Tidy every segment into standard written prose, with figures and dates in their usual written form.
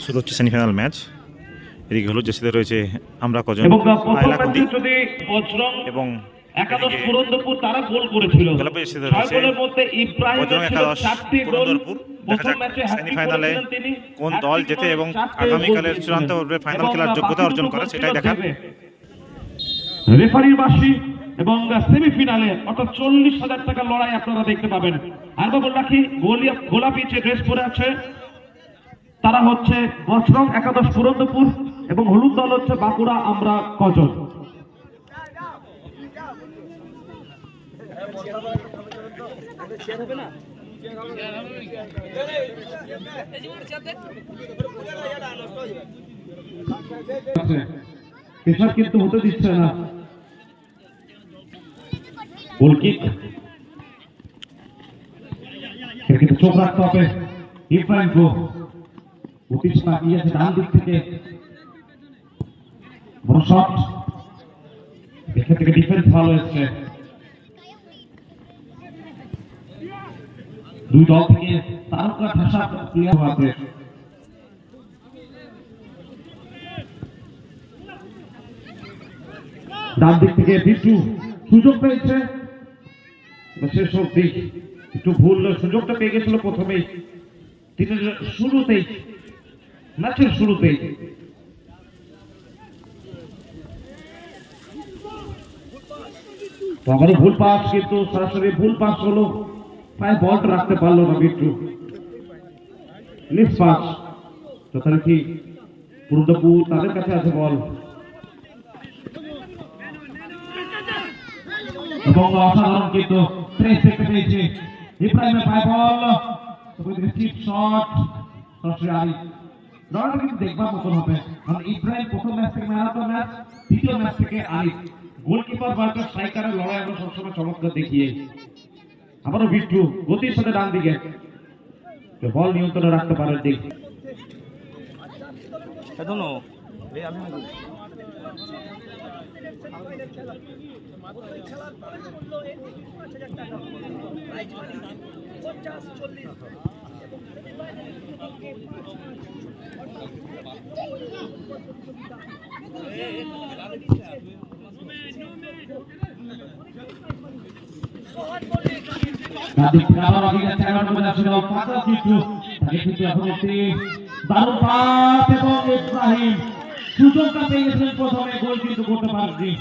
শুরু হচ্ছে semifinal match. এদিকে হলুদ জার্সিতে রয়েছে আমরা কজন, এবং একাদশ পুরন্দরপুর তারা গোল করেছিল। গোলাপি জার্সিতে রয়েছে বজরং একাদশ পুরন্দরপুর। দেখা যাক সেমিফাইনালে কোন দল জেতে এবং আগামীকালের চূড়ান্ত পর্বে ফাইনাল খেলার যোগ্যতা অর্জন করে সেটাই দেখার। রেফারির বাঁশি এবং সেমিফাইনালে অর্থাৎ 40,000 টাকার লড়াই আপনারা দেখতে পাবেন। আর বল রাখি গোলাপি যে ড্রেস পরে আছে তারা হচ্ছে বজরং একাদশ পুরন্দরপুর এবং হলুদ দল হচ্ছে বাঁকুড়া আমরা কজন। প্রেসার কিন্তু হতে দিচ্ছে না। গোলকিক কিন্তু চোখ রাখতে হবে। ইব্রাহিম গো প্রতিষ্ঠা দিয়েছে ডান দিক থেকে, বড় শট, এখান থেকে ডিফেন্স ভালো হয়েছে। দুই দল থেকে তারকা ভাষা প্লেয়ার আছে। ডান দিক থেকে বিট্টু সুযোগ পেয়েছে, শেষ অবধি একটু ভুল, সুযোগটা পেয়ে গেছিল প্রথমেই, শুরুতেই ম্যাচের শুরুতেই। আবারও ভুল পাস, কিন্তু সরাসরি ভুল পাস হলো, প্রায় বলটা রাখতে পারলো না বিট্টু। মিস পাস, যথারীতি পুরন্দরপুর তাদের কাছে আছে বল, এবং অসাধারণ কিন্তু প্রেস দেখতে পেয়েছে ইব্রাহিমের পায়ে বল, চিপ শট, সরাসরি আরিফ। লড়াইটা কিন্তু দেখবার মতন হবে, কারণ ইব্রাহিম প্রথম ম্যাচ থেকে ম্যান অফ দ্য ম্যাচ, দ্বিতীয় ম্যাচ থেকে আরিফ। গোলকিপার ভার্সেস স্ট্রাইকারের লড়াই আমরা সবসময় চমৎকার দেখিয়ে। আবারও বিট্টু গতির সাথে ডান দিকে বল নিয়ন্ত্রণে রাখতে পারে দিক। সুযোগটা পেয়ে গেছিলেন প্রথমে, গোল কিন্তু করতে পারেনি।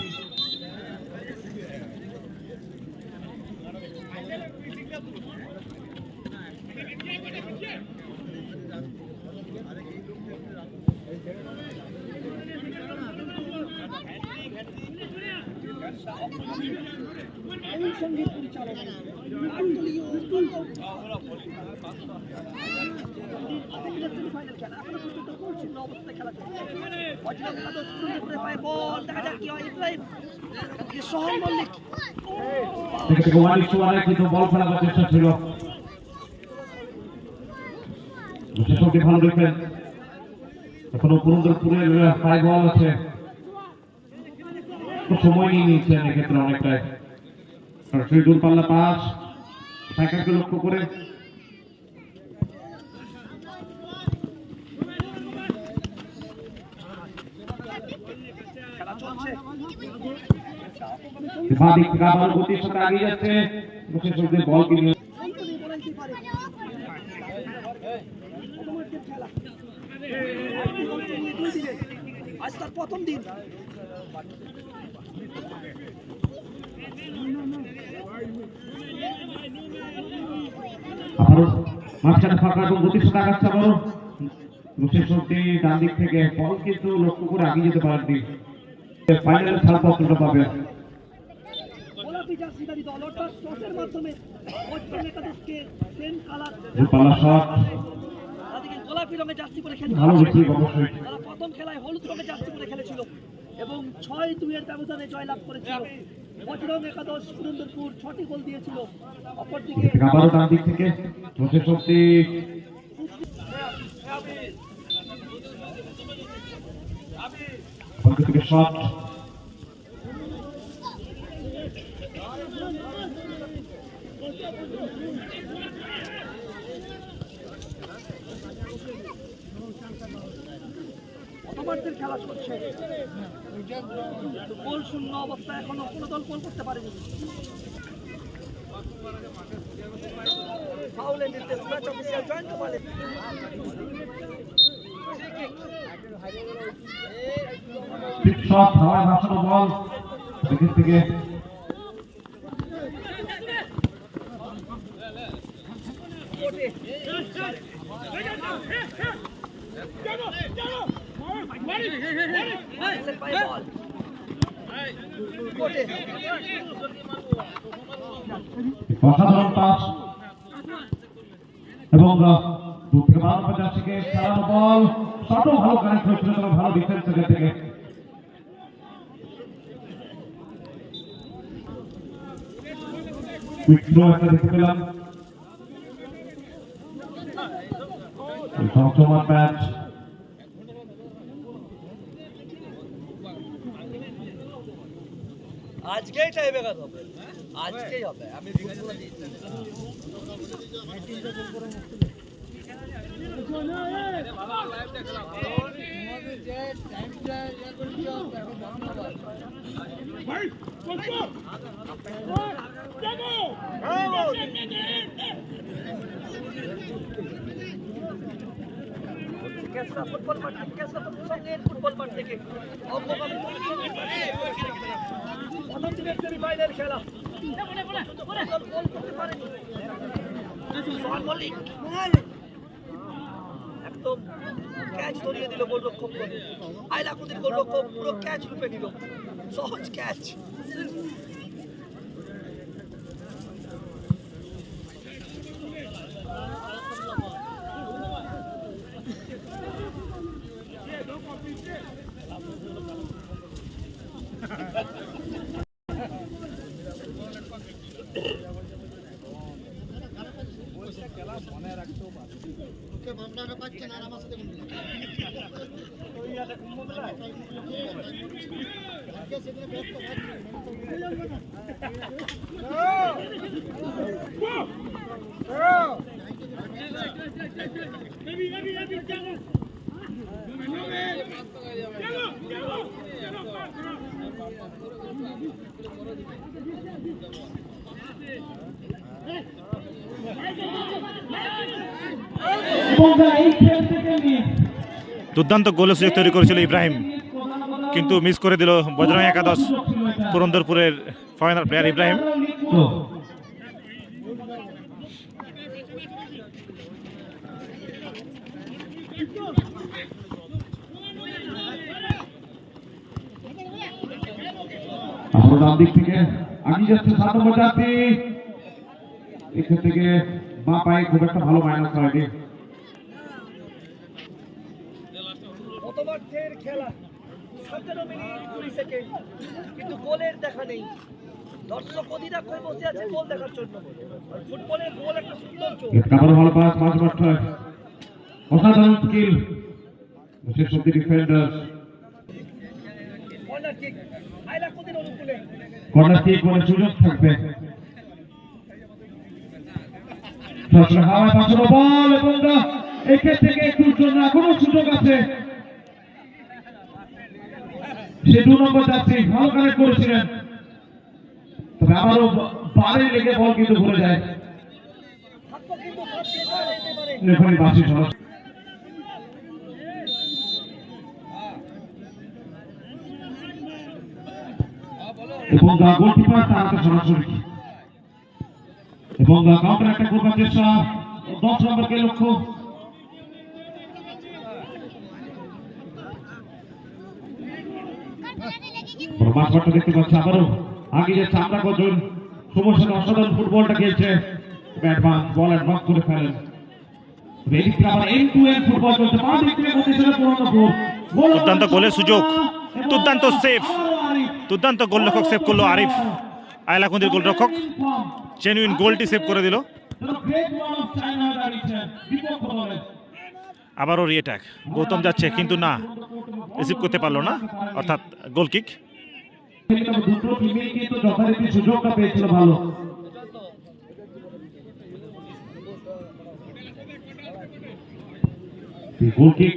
বল ফেলার চেষ্টা ছিল, ভালো দেখবেন। এখনো পুরন্দরপুরের হাই বল আছে, সময় নিয়ে নিচ্ছেন এক্ষেত্রে অনেকটাই। দূরপাল্লা পাস, স্ট্রাইকারকে লক্ষ্য করে গতির সাথে আগিয়ে যাচ্ছে, বল কিনে আজ তার প্রথম দিন। মাঝখানে ফাঁকা এবং গতির সাথে আগাচ্ছে আবারও শেষ অবধি ডান দিক থেকে বল কিন্তু লক্ষ্য করে আগিয়ে যেতে পারেননি। ফাইনালে ছাড়পত্রটা পাবে। গোলাপি রঙের জার্সি পরে খেলে, তারা প্রথম খেলায় হলুদ রঙের জার্সি পরে খেলেছিল এবং 6-2 ব্যবধানে জয়লাভ করেছিল। বজরং একাদশ পুরন্দরপুর 6টি গোল দিয়েছিল। অপরদিকে আবারও ডান দিক থেকে শট, প্রথমার্ধের খেলা চলছে, গোল শূন্য অবস্থা, এখনো কোনো দল গোল করতে পারেনি। ফাউলের নির্দেশ, ম্যাচ অফিসিয়াল জয়ন্ত পালেন। শট হাওয়ায় ভাসানো বল এখান থেকে অসাধারণ পাস এবং দূর থেকে মানব জার্সিকে চালানো বল, শটও ভালো কানেক্ট হয়েছিল, তবে ভালো ডিফেন্স এখান থেকে। কুইক থ্রো একটা দেখতে পেলাম। চমচমার ম্যাচ। আজকেই টাইব্রেকার হবে, আজকেই হবে, আমি বলে দিয়েছি। কেসরা ফুটবল মাঠ, কেসরা ফুটবল মাঠ থেকে অগ্রগামী প্রথম দিনের সেমিফাইনাল খেলা, গোল করতে পারেনি। একদম ক্যাচ ধরিয়ে দিল গোলরক্ষক, আইলাকুদির গোলরক্ষক পুরো ক্যাচ রূপে নিল, সহজ ক্যাচ। দুর্দান্ত গোলের সুযোগ তৈরি করেছিল ইব্রাহিম, কিন্তু মিস করে দিল বজরং একাদশ পুরন্দরপুরের ফাইনাল প্লেয়ার ইব্রাহিম। ডান দিক থেকে আগিয়ে যাচ্ছে 7 নম্বর জাতি, এখান থেকে বা পায়ে খুব একটা ভালো মাইনাস হয়নি। প্রথমার্ধের খেলা 17 মিনিট 20 সেকেন্ড, কিন্তু গোলের দেখা নেই। দর্শক অধীরা করে বসে আছে গোল দেখার জন্য। ফুটবলের গোল একটা সৌন্দর্য। আবার ভালো পাস, মাঝ মাঠে অসাধারণ স্কিল, বিশেষ শক্তি ডিফেন্ডার। কর্নার কিক আইলাকুদির অনুকূলে, কর্নার কিক করে সুযোগ থাকবে। হাওয়ায় পাঠানো বল এবং এখান থেকে একটুর জন্য এখনো সুযোগ আছে। সে 2 নম্বর যাত্রী ভালো কানেক্ট করেছিলেন, তবে আবারও বারে লেগে বল কিন্তু ঘুরে যায়। রেফারি বাঁশি সরাসরি এবং গোলকিপার তার হাতে সরাসরি এবং কাউন্টার অ্যাটাক করবার চেষ্টা 10 নম্বরকে লক্ষ্য। মাঠটা দেখতে পাচ্ছি আবারও আগে যাচ্ছে আমরা কজন শুভর সাথে অসাধারণ ফুটবলটা খেলছে, অ্যাডভান্স বল অ্যাডভান্স করে ফেলেন। দুর্দান্ত গোলের সুযোগ, দুর্দান্ত সেভ, দুর্দান্ত গোলরক্ষক সেভ করলো আরিফ, আইলাকুন্দির গোলরক্ষক জেনুইন গোলটি সেভ করে দিল। আবারও রিঅ্যাটাক, গৌতম যাচ্ছে কিন্তু না, রিসিভ করতে পারলো না, অর্থাৎ গোল কিক। সুযোগটা পেয়েছিল ভালো। গোল কিক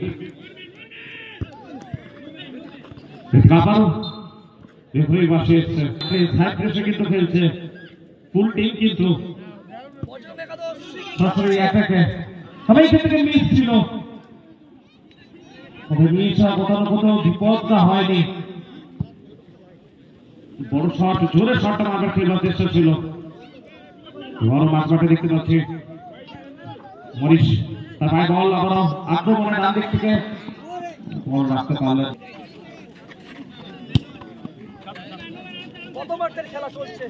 আবারও রেফারি পাশে এসছে, সাইড প্রেসে কিন্তু খেলছে ফুল টিম, কিন্তু বজরং একাদশ সরাসরি অ্যাটাকে সবাই ক্ষেত্রে মিস ছিল, তবে মিস হওয়ার কোথাও বিপদটা হয়নি। বড় শট, জোরে শটটা মারবার খেলবার চেষ্টা ছিল। বড় মাঝমাঠে দেখতে পাচ্ছি মরিস, তার ভাই বল আবারও আক্রমণের ডান দিক থেকে বল রাখতে পারলেন। প্রথমার্ধের খেলা চলছে,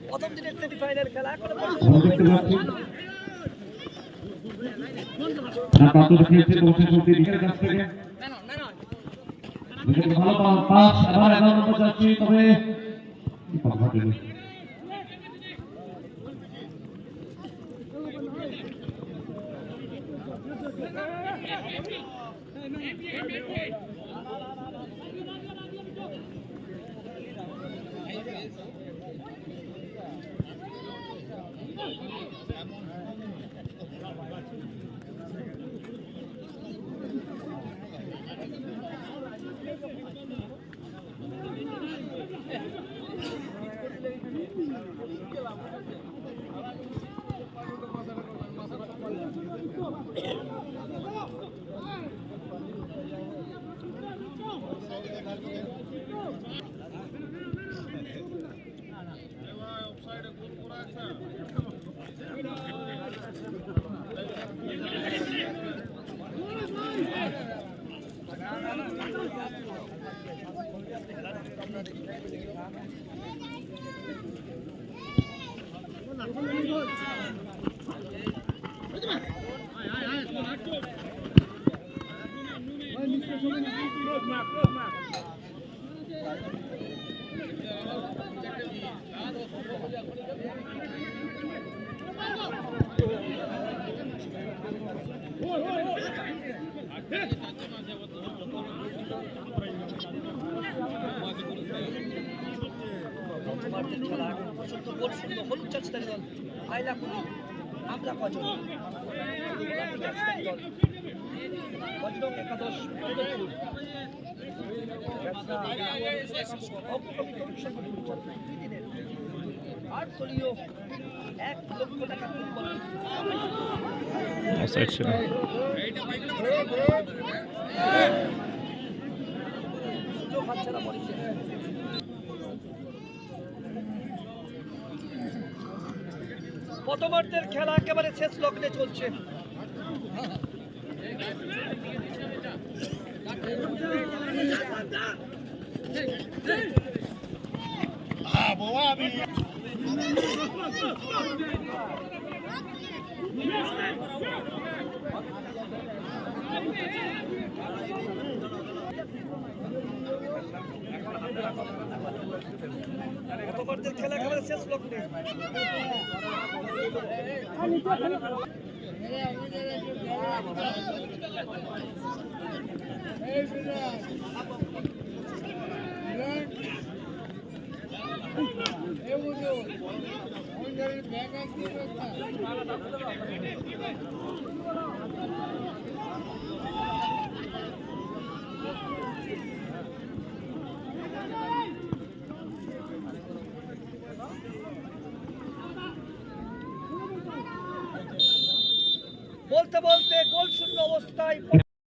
প্রথম দিনের সেমিফাইনাল খেলা এখনো বল দেখতে পাচ্ছি না, পাত্র খেলছে দক্ষিণ শক্তি দিকের কাছ থেকে ভালো পাস, এবার 11 নম্বর যাচ্ছে, তবে প্রথমার্ধের খেলা এখন পর্যন্ত গোল শূন্য। হলুদ চাষিদারি দল আইলাকুড়ি, আমরা কজন বজরং একাদশ উদয়পুর আর দলীয় 1 লক্ষ টাকা ফুটবল অফসাইড ছিল। সুযোগ হাতছাড়া করেছে। প্রথমার্ধের খেলা একেবারে শেষ লগ্নে চলছে। প্রথমার্ধের খেলা একেবারে শেষ লগ্নে। বলতে বলতে গোল শূন্য অবস্থায়